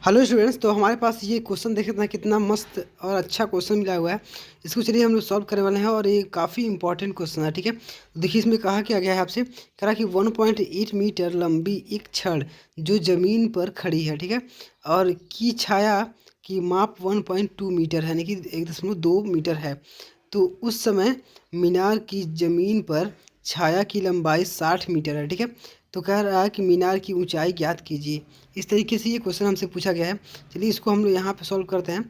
Hello students. तो हमारे पास ये क्वेश्चन देखे ना, कितना मस्त और अच्छा क्वेश्चन मिला हुआ है। इसको चलिए हम लोग सॉल्व करने वाले हैं और ये काफ़ी इंपॉर्टेंट क्वेश्चन है। ठीक है, तो देखिए इसमें कहा क्या गया है आपसे, कह रहा कि 1.8 मीटर लंबी एक छड़ जो ज़मीन पर खड़ी है, ठीक है, और की छाया की माप 1.2 मीटर है, यानी कि 1.2 मीटर है। तो उस समय मीनार की ज़मीन पर छाया की लंबाई 60 मीटर है। ठीक है, तो कह रहा है कि मीनार की ऊंचाई ज्ञात कीजिए। इस तरीके से ये क्वेश्चन हमसे पूछा गया है। चलिए इसको हम लोग यहाँ पे सॉल्व करते हैं।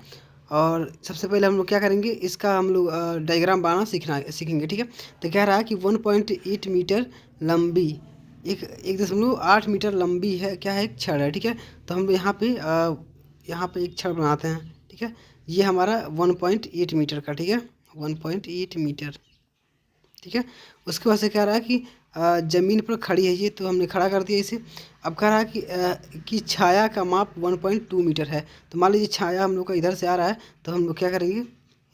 और सबसे पहले हम लोग क्या करेंगे, इसका हम लोग डायग्राम बनाना सीखेंगे। ठीक है, तो कह रहा है कि 1.8 मीटर लंबी एक 1.8 मीटर लंबी है, क्या है, एक छड़ है। ठीक है, तो हम लोग यहाँ पे एक छड़ बनाते हैं। ठीक है, ये हमारा 1.8 मीटर का, ठीक है, 1.8 मीटर। ठीक है, उसके बाद से कह रहा है कि ज़मीन पर खड़ी है ये, तो हमने खड़ा कर दिया इसे। अब कह रहा है कि छाया का माप 1.2 मीटर है। तो मान लीजिए छाया हम लोग का इधर से आ रहा है, तो हम लोग क्या करेंगे,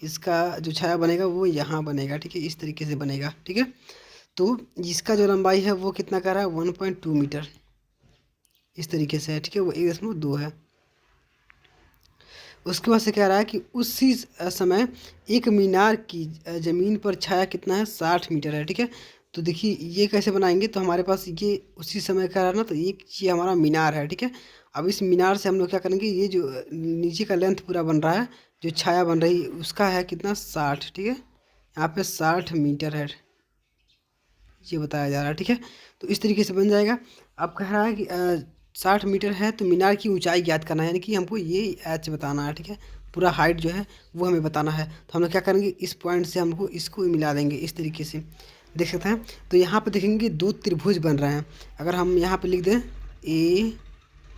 इसका जो छाया बनेगा वो यहाँ बनेगा। ठीक है, इस तरीके से बनेगा। ठीक है, तो इसका जो लंबाई है वो कितना कह रहा है, 1.2 मीटर, इस तरीके से है। ठीक है, वो 1.2 है। उसके बाद से कह रहा है कि उसी समय एक मीनार की ज़मीन पर छाया कितना है, 60 मीटर है। ठीक है, तो देखिए ये कैसे बनाएंगे, तो हमारे पास ये उसी समय का है ना, तो ये हमारा मीनार है। ठीक है, अब इस मीनार से हम लोग क्या करेंगे, ये जो नीचे का लेंथ पूरा बन रहा है, जो छाया बन रही उसका है कितना, 60। ठीक है, यहाँ पे 60 मीटर है, ये बताया जा रहा है। ठीक है, तो इस तरीके से बन जाएगा। अब कह रहा है कि 60 मीटर है, तो मीनार की ऊंचाई ज्ञात करना है, यानी कि हमको ये एच बताना है। ठीक है, पूरा हाइट जो है वो हमें बताना है। तो हम लोग क्या करेंगे, इस पॉइंट से हमको इसको मिला देंगे, इस तरीके से देख सकते हैं। तो यहाँ पे देखेंगे दो त्रिभुज बन रहे हैं। अगर हम यहाँ पे लिख दें ए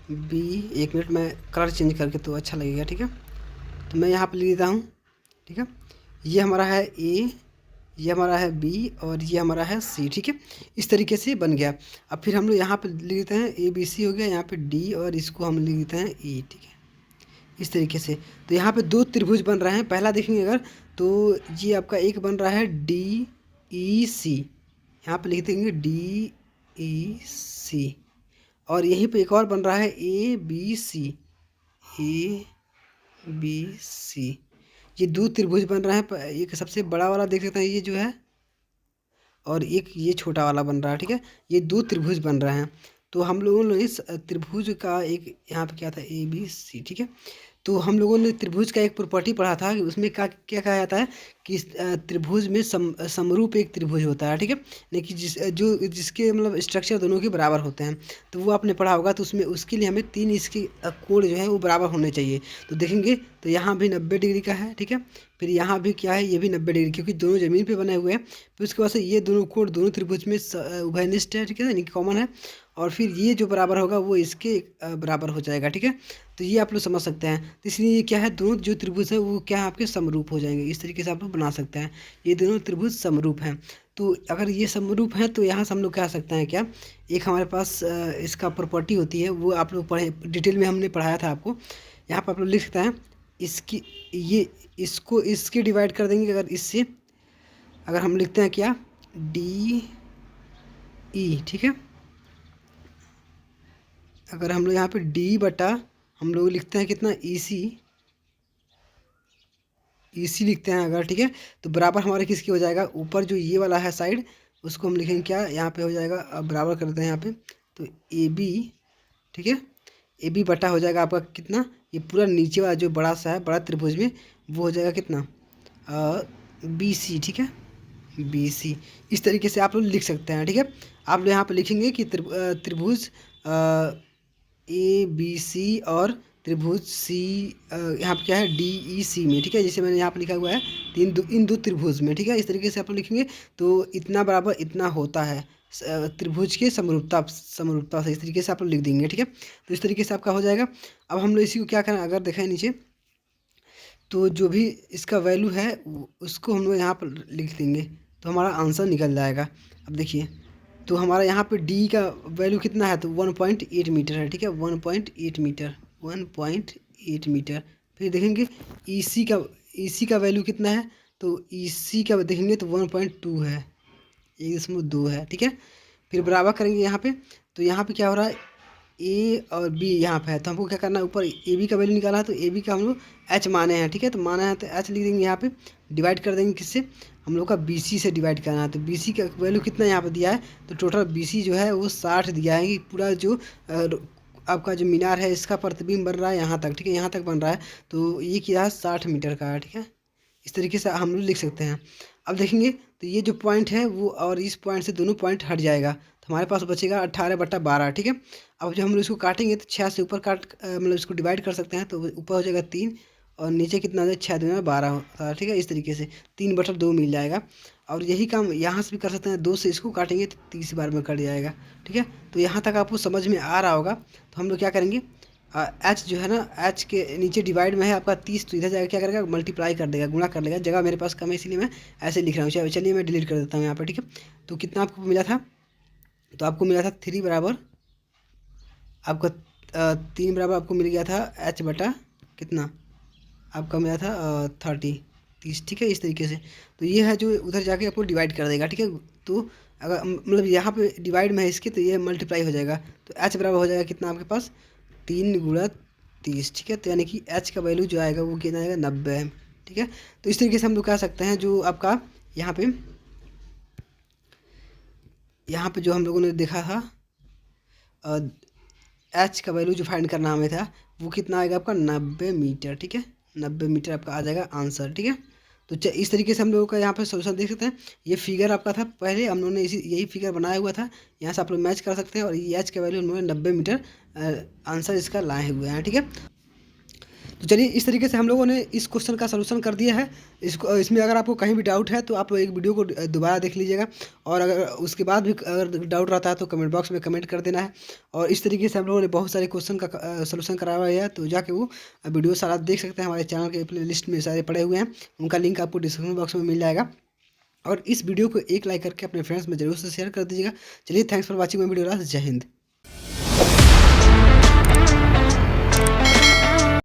बी, एक मिनट में कलर चेंज करके तो अच्छा लगेगा। ठीक है, तो मैं यहाँ पे लिख देता हूँ। ठीक है, ये हमारा है ए, ये हमारा है बी, और ये हमारा है सी। ठीक है, इस तरीके से बन गया। अब फिर हम लोग यहाँ पे लिख देते हैं ए बी सी हो गया, यहाँ पे डी, और इसको हम लिख देते हैं ई। ठीक है, इस तरीके से। तो यहाँ पे दो त्रिभुज बन रहे हैं। पहला देखेंगे अगर, तो ये आपका एक बन रहा है डी ई सी, यहाँ पे लिख देंगे डी ई सी। और यहीं पे एक और बन रहा है A B C, A B C. ये दो त्रिभुज बन रहे हैं। एक सबसे बड़ा वाला देख सकते हैं, ये जो है, और एक ये छोटा वाला बन रहा है। ठीक है, ये दो त्रिभुज बन रहे हैं। तो हम लोगों ने इस त्रिभुज का एक यहाँ पे क्या था, ए बी सी। ठीक है, तो हम लोगों ने त्रिभुज का एक प्रॉपर्टी पढ़ा था कि उसमें क्या क्या कहा जाता है कि त्रिभुज में समरूप एक त्रिभुज होता है। ठीक है, लेकिन जिसके मतलब स्ट्रक्चर दोनों के बराबर होते हैं, तो वो आपने पढ़ा होगा। तो उसमें उसके लिए हमें तीन इसके कोण जो है वो बराबर होने चाहिए। तो देखेंगे तो यहाँ भी 90 डिग्री का है। ठीक है, फिर यहाँ भी क्या है, ये भी 90 डिग्री, क्योंकि दोनों ज़मीन पे बने हुए हैं। फिर उसके बाद से ये दोनों कोण दोनों त्रिभुज में उभयनिष्ठ है। ठीक है, यानी कि कॉमन है। और फिर ये जो बराबर होगा वो इसके बराबर हो जाएगा। ठीक है, तो ये आप लोग समझ सकते हैं। तो इसलिए ये क्या है, दोनों जो त्रिभुज है वो क्या है, आपके समरूप हो जाएंगे। इस तरीके से आप लोग बना सकते हैं, ये दोनों त्रिभुज समरूप हैं। तो अगर ये समरूप हैं तो यहाँ से हम लोग कह सकते हैं क्या, एक हमारे पास इसका प्रॉपर्टी होती है, वो आप लोग पढ़े, डिटेल में हमने पढ़ाया था आपको। यहाँ पर आप लोग लिख सकते हैं इसकी, ये इसको इसके डिवाइड कर देंगे अगर इससे, अगर हम लिखते हैं क्या, डी ई। ठीक है, अगर हम लोग यहाँ पे डी बटा हम लोग लिखते हैं कितना, ई सी, ई सी लिखते हैं अगर। ठीक है, तो बराबर हमारे किसकी हो जाएगा, ऊपर जो ये वाला है साइड, उसको हम लिखेंगे क्या, यहाँ पे हो जाएगा, अब बराबर कर देते हैं यहाँ पे, तो ए बी। ठीक है, ए बी बटा हो जाएगा आपका कितना, ये पूरा नीचे वाला जो बड़ा सा है, बड़ा त्रिभुज में, वो हो जाएगा कितना, बी सी। ठीक है, बी सी। इस तरीके से आप लोग लिख सकते हैं। ठीक है, आप लोग यहाँ पे लिखेंगे कि त्रिभुज ए बी सी और त्रिभुज सी, यहाँ पे क्या है, डी ई सी में। ठीक है, जैसे मैंने यहाँ पे लिखा हुआ है इन दो त्रिभुज में। ठीक है, इस तरीके से आप लोग लिखेंगे, तो इतना बराबर इतना होता है त्रिभुज के समरूपता समरूपता से, इस तरीके से आप लोग लिख देंगे। ठीक है, तो इस तरीके से आपका हो जाएगा। अब हम लोग इसी को क्या करें, अगर देखें नीचे, तो जो भी इसका वैल्यू है उसको हम लोग यहाँ पर लिख देंगे, तो हमारा आंसर निकल जाएगा। अब देखिए, तो हमारा यहाँ पे डी का वैल्यू कितना है, तो 1.8 मीटर है। ठीक है, 1.8 मीटर, 1.8 मीटर। फिर देखेंगे ई सी का वैल्यू कितना है, तो ई सी का देखेंगे तो 1.2 है, 1.2 है। ठीक है, फिर बराबर करेंगे यहाँ पे, तो यहाँ पे क्या हो रहा है, ए और बी यहाँ पे है, तो हमको क्या करना है, ऊपर ए बी का वैल्यू निकाला है, तो ए बी का हम लोग एच माने हैं, ठीक है। तो माना है तो एच लिख देंगे यहाँ पे, डिवाइड कर देंगे किससे, हम लोग का बी सी से डिवाइड करना है। तो बी सी का वैल्यू कितना यहाँ पे दिया है, तो टोटल बी सी जो है वो 60 दिया है कि पूरा जो आपका जो मीनार है इसका प्रतिबिंब बन रहा है यहाँ तक, ठीक है, यहाँ तक बन रहा है। तो ये क्या है, 60 मीटर का है, ठीक है। इस तरीके से हम लोग लिख सकते हैं। अब देखेंगे तो ये जो पॉइंट है वो और इस पॉइंट से दोनों पॉइंट हट जाएगा, तो हमारे पास बचेगा 18/12, ठीक है। अब जब हम लोग इसको काटेंगे तो 6 से ऊपर मतलब इसको डिवाइड कर सकते हैं, तो ऊपर हो जाएगा 3 और नीचे कितना हो जाएगा, 6 दूनी 12 होता है, ठीक है। इस तरीके से 3/2 मिल जाएगा। और यही काम यहाँ से भी कर सकते हैं, 2 से इसको काटेंगे तो 30 बार में कट जाएगा, ठीक है। तो यहाँ तक आपको समझ में आ रहा होगा। तो हम लोग क्या करेंगे, एच जो है ना, एच के नीचे डिवाइड में है आपका 30, तो इधर जाकर क्या करेगा, मल्टीप्लाई कर देगा, गुणा कर लेगा। जगह मेरे पास कम है इसलिए मैं ऐसे लिख रहा हूँ। चलिए मैं डिलीट कर देता हूँ यहाँ पर, ठीक है। तो कितना आपको मिला था, तो आपको मिला था 3 बराबर आपका 3 बराबर आपको मिल गया था एच बटा कितना आपका मिला था 30, ठीक है। इस तरीके से तो ये है जो उधर जाके आपको डिवाइड कर देगा, ठीक है। तो अगर मतलब यहाँ पे डिवाइड में है इसके, तो ये मल्टीप्लाई हो जाएगा, तो एच बराबर हो जाएगा कितना आपके पास, 3 × 30, ठीक है। तो यानी कि एच का वैल्यू जो आएगा वो कितना आएगा, 90 है, ठीक है। तो इस तरीके से हम लोग कह सकते हैं, जो आपका यहाँ पे जो हम लोगों ने देखा था एच का वैल्यू जो फाइंड करना हमें था, वो कितना आएगा आपका 90 मीटर, ठीक है। 90 मीटर आपका आ जाएगा आंसर, ठीक है। तो इस तरीके से हम लोगों का यहाँ पे सोल्यूशन देख सकते हैं। ये फिगर आपका था, पहले हम लोगों ने यही फिगर बनाया हुआ था, यहाँ से आप लोग मैच कर सकते हैं। और ये एच का वैल्यू हम लोगों ने 90 मीटर आंसर इसका लाए हुए हैं, ठीक है। तो चलिए इस तरीके से हम लोगों ने इस क्वेश्चन का सलूशन कर दिया है। इसमें अगर आपको कहीं भी डाउट है तो आप एक वीडियो को दोबारा देख लीजिएगा, और अगर उसके बाद भी अगर डाउट रहता है तो कमेंट बॉक्स में कमेंट कर देना है। और इस तरीके से हम लोगों ने बहुत सारे क्वेश्चन का सलूशन कराया हुआ है, तो जाके वो वीडियो सारा देख सकते हैं। हमारे चैनल के प्ले लिस्ट में सारे पड़े हुए हैं, उनका लिंक आपको डिस्क्रिप्शन बॉक्स में मिल जाएगा। और इस वीडियो को एक लाइक करके अपने फ्रेंड्स में जरूर से शेयर कर दीजिएगा। चलिए, thanks for watching my video. जय हिंद।